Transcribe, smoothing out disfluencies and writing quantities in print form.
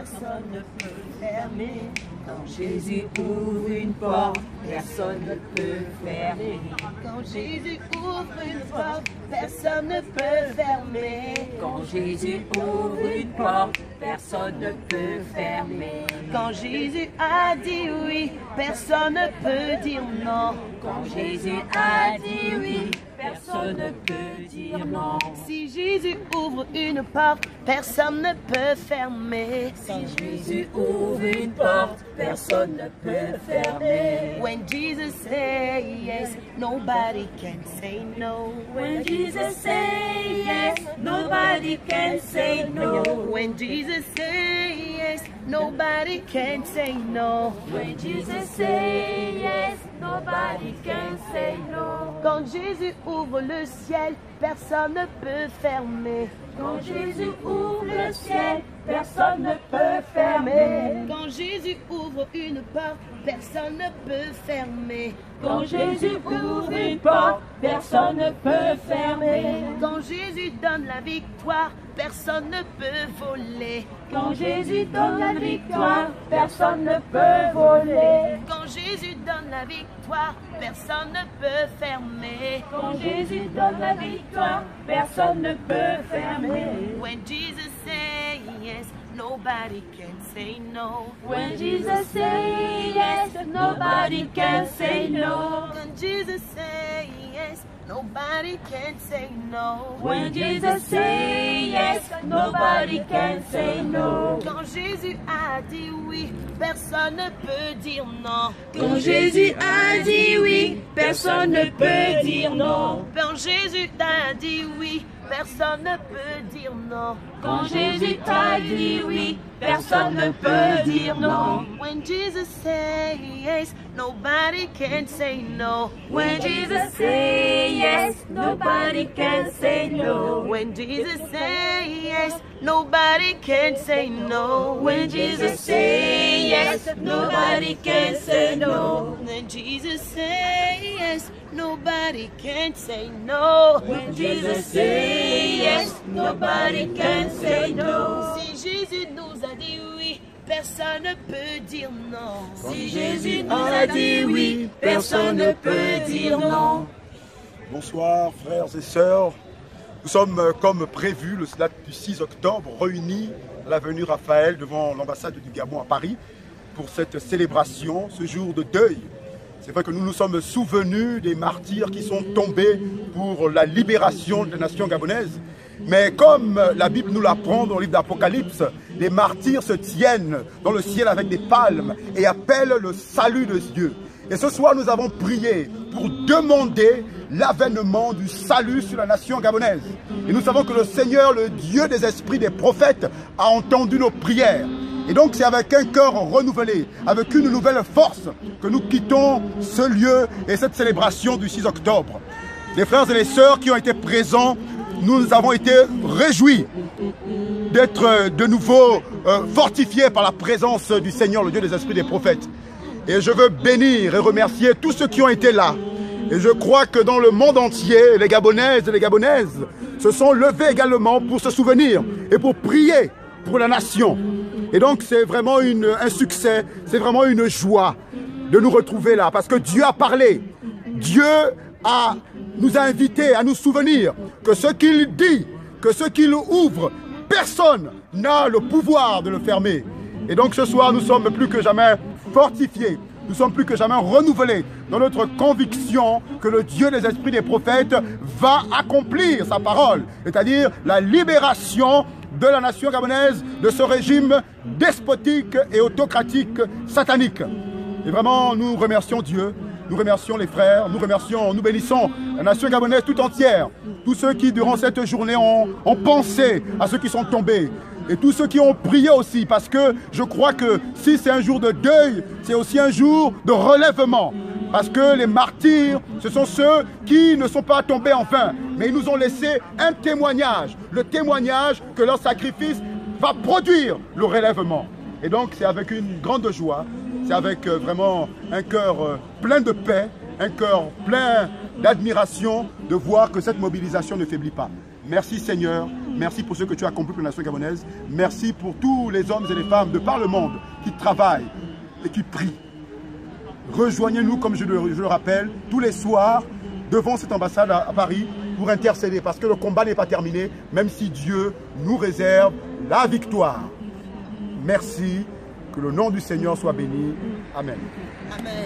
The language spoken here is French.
personne ne peut fermer. Quand Jésus ouvre une porte, personne ne peut fermer. Quand Jésus ouvre une porte, personne ne peut fermer. Quand Jésus ouvre une porte, personne ne peut fermer. Quand Jésus a dit oui, personne ne peut dire non. Quand Jésus a dit oui, personne ne peut dire non. Si Jésus ouvre une porte, personne ne peut fermer. Si Jésus ouvre une porte, personne ne peut fermer. When Jesus say yes, nobody can say no. When Jesus say yes, nobody can say no. When Jesus say yes, nobody can say no. When Jesus say yes, nobody can say no. Quand Jésus ouvre le ciel, personne ne peut fermer. Quand Jésus ouvre le ciel, personne ne peut fermer. Quand Jésus ouvre une porte, personne ne peut fermer. Quand Jésus ouvre une porte, personne ne peut fermer. Quand Jésus donne la victoire, personne ne peut voler. Quand Jésus donne la victoire, personne ne peut voler. Quand Jésus donne la victoire, personne ne peut fermer. Quand Jésus donne la victoire, personne ne peut fermer. When Jesus say yes, nobody can say no. When Jesus say yes, nobody can say no. When Jesus say yes, nobody can say no. When Jesus say yes, nobody can say no. Quand Jésus a dit oui, personne ne peut dire non. Quand Jésus a dit oui, personne ne peut dire non. Quand Jésus a dit oui, personne ne peut dire non. Quand Jésus t'a dit oui, personne ne peut dire non. When Jesus say yes, nobody can say no. When Jesus say yes, nobody can say no. When Jesus say yes, nobody can say no. When Jesus say yes, nobody can say no. When Jesus say yes, nobody can say no. When Jesus say yes, nobody can say no. Si Jésus nous a dit oui, personne ne peut dire non. Si Jésus nous a dit oui, personne ne peut dire non. Bonsoir frères et sœurs. Nous sommes comme prévu le date du 6 octobre réunis à l'avenue Raphaël devant l'ambassade du Gabon à Paris pour cette célébration, ce jour de deuil. C'est vrai que nous nous sommes souvenus des martyrs qui sont tombés pour la libération de la nation gabonaise. Mais comme la Bible nous l'apprend dans le livre d'Apocalypse, les martyrs se tiennent dans le ciel avec des palmes et appellent le salut de Dieu. Et ce soir, nous avons prié pour demander l'avènement du salut sur la nation gabonaise. Et nous savons que le Seigneur, le Dieu des esprits des prophètes, a entendu nos prières. Et donc c'est avec un cœur renouvelé, avec une nouvelle force que nous quittons ce lieu et cette célébration du 6 octobre. Les frères et les sœurs qui ont été présents, nous avons été réjouis d'être de nouveau fortifiés par la présence du Seigneur, le Dieu des esprits des prophètes. Et je veux bénir et remercier tous ceux qui ont été là. Et je crois que dans le monde entier, les Gabonaises et les Gabonaises se sont levés également pour se souvenir et pour prier pour la nation. Et donc c'est vraiment un succès, c'est vraiment une joie de nous retrouver là. Parce que Dieu a parlé, Dieu nous a invités à nous souvenir que ce qu'il dit, que ce qu'il ouvre, personne n'a le pouvoir de le fermer. Et donc ce soir, nous sommes plus que jamais fortifiés, nous sommes plus que jamais renouvelés dans notre conviction que le Dieu des esprits des prophètes va accomplir sa parole, c'est-à-dire la libération de la nation gabonaise de ce régime despotique et autocratique satanique. Et vraiment, nous remercions Dieu, nous remercions les frères, nous bénissons la nation gabonaise tout entière, tous ceux qui, durant cette journée, ont pensé à ceux qui sont tombés, et tous ceux qui ont prié aussi, parce que je crois que si c'est un jour de deuil, c'est aussi un jour de relèvement. Parce que les martyrs, ce sont ceux qui ne sont pas tombés en vain, mais ils nous ont laissé un témoignage, le témoignage que leur sacrifice va produire le relèvement. Et donc c'est avec une grande joie, c'est avec vraiment un cœur plein de paix, un cœur plein d'admiration de voir que cette mobilisation ne faiblit pas. Merci Seigneur, Merci pour ce que tu as accompli pour la nation gabonaise. Merci pour tous les hommes et les femmes de par le monde qui travaillent et qui prient. Rejoignez-nous, comme je le rappelle, tous les soirs devant cette ambassade à Paris pour intercéder, parce que le combat n'est pas terminé, même si Dieu nous réserve la victoire. Merci, que le nom du Seigneur soit béni. Amen. Amen.